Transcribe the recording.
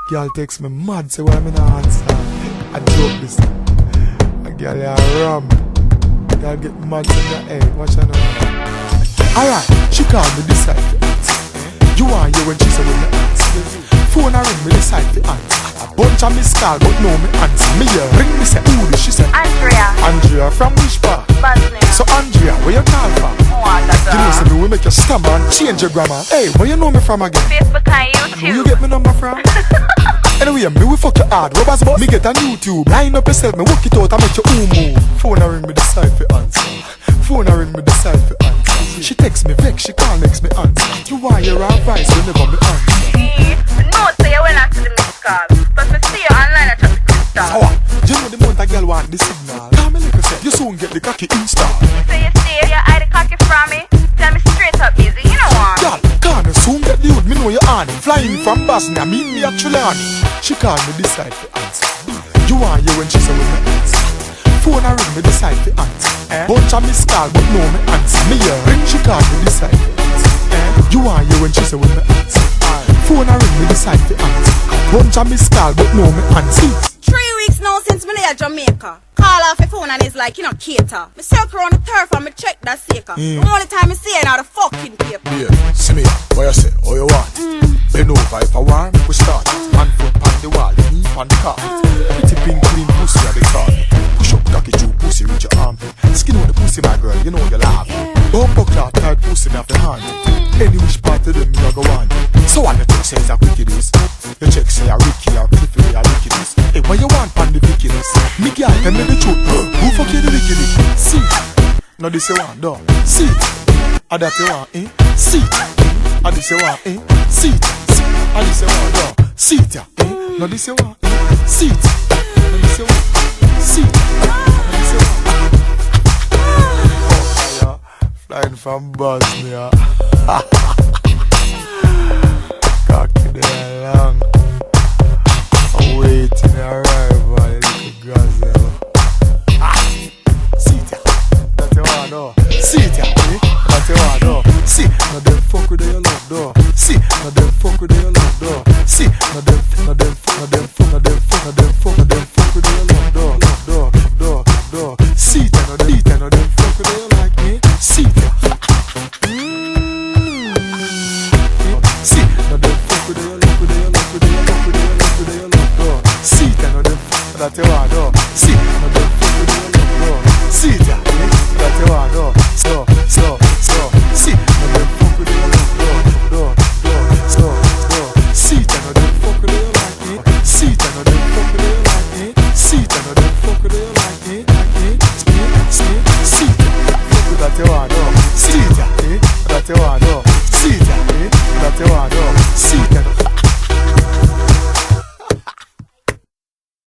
Girl text me mad, say why me not answer. I joke this. A girl ya ram. Girl get mad in the head. Watch her now. Alright, she called me this side to answer. You want you when she say when me answer. Phone a ring me this side to answer. A bunch of miss call but no me answer. Me here ring me say who this? She say Andrea. Andrea from which part? Bosnia. So Andrea, where you call from? You know, say me we make you stammer and change your grammar. Hey, where you know me from again? Facebook and YouTube. Where you get me number from? Anyway, me we fuck you hard. Rubbers boss. Me get on YouTube. Line up yourself, me work it out and make you move. Phone a ring me decide for answer. Phone a ring me decide for answer. She text me vex, she call next me answer. You want your advice, you never me answer. No, say you went to the missed call. But me see you online at the crystal. So what? You know the month a girl want the signal. Come me like I said, you soon get the cocky install. So you say you hide the cocky from me? Tell me straight up, easy, you know what? Girl, can't you soon get the youth, me know you on it. Flying from Bosnia, meet me actually on it. She called me decide for answer. You want you when she say when me answer. Phone a ring me decide for answer. Bunch of miss call but no me answer. Me here ring she call me decide for answer. You want you when she say when me answer. Phone a ring me decide for answer. Bunch of miss call but no me answer. 3 weeks now since me lay Jamaica. Call off your phone and it's like you know cater. Me circle around the turf and me check that shaker. The only time me see it now the fucking paper. Yeah, see me what you say, what you want. Bend over if I want, we start. Man foot on the wall, knee on the car. Pretty pink clean pussy at the car. Push up cocky chew pussy with your armpit. Skin on the pussy my girl, you know you laugh. Bumper clock tight pussy off the hand. Any which part of them you go on. So what the check says how quick it is. The check say how Ricky or Cliffy or wickedness. Hey, what you want on the wickedness? Me girl, tell me the truth. Who fuck you the wickedness? See, now this you want, dog. See, and that you want, eh? See, and this you want, eh? See, and this you want, dog. See, eh? Now this you want, eh? See, and this you want, see, and this you want. Oh, yeah, flying from Bosnia. Cocky there long. I'm waiting arrival, little gazelle. See ya, that's your one door. See ya, eh? That's your one door. See, now them fuck with your love door. See, now them fuck with your love door. See, now them fuck with your love door. See ya, now them fuck with your like me. See ya. See, now them fuck with your love. See, now them that's your one door. See, now them fuck with your love door. See ya, that's your one door. So. See, now them fuck with your love door. See, now them fuck with your like me. See, now them fuck with your like me. See, now them fuck with your like me. See, fuck with that your one door. See ya, that's your one.